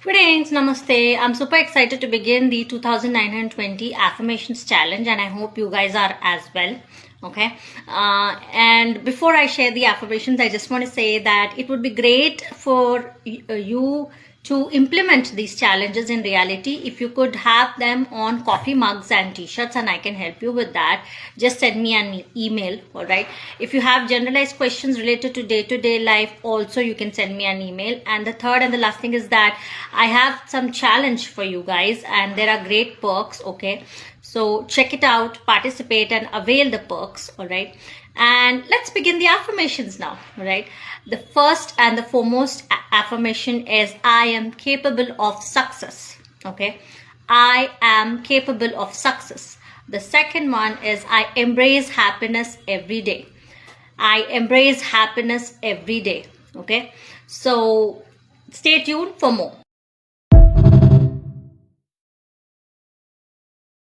Greetings, Namaste. I'm super excited to begin the 2920 Affirmations Challenge, and I hope you guys are as well. Okay. And before I share the affirmations, I just want to say that it would be great for you to implement these challenges in reality. If you could have them on coffee mugs and t-shirts, and I can help you with that, just send me an email. All right. If you have generalized questions related to day-to-day life, also you can send me an email. And the third and the last thing is that I have some challenge for you guys, and there are great perks. Okay, so check it out, participate and avail the perks. All right, and let's begin the affirmations now. All right, the first and the foremost affirmation is I am capable of success. Okay, I am capable of success. The second one is I embrace happiness every day. I embrace happiness every day. Okay, so stay tuned for more.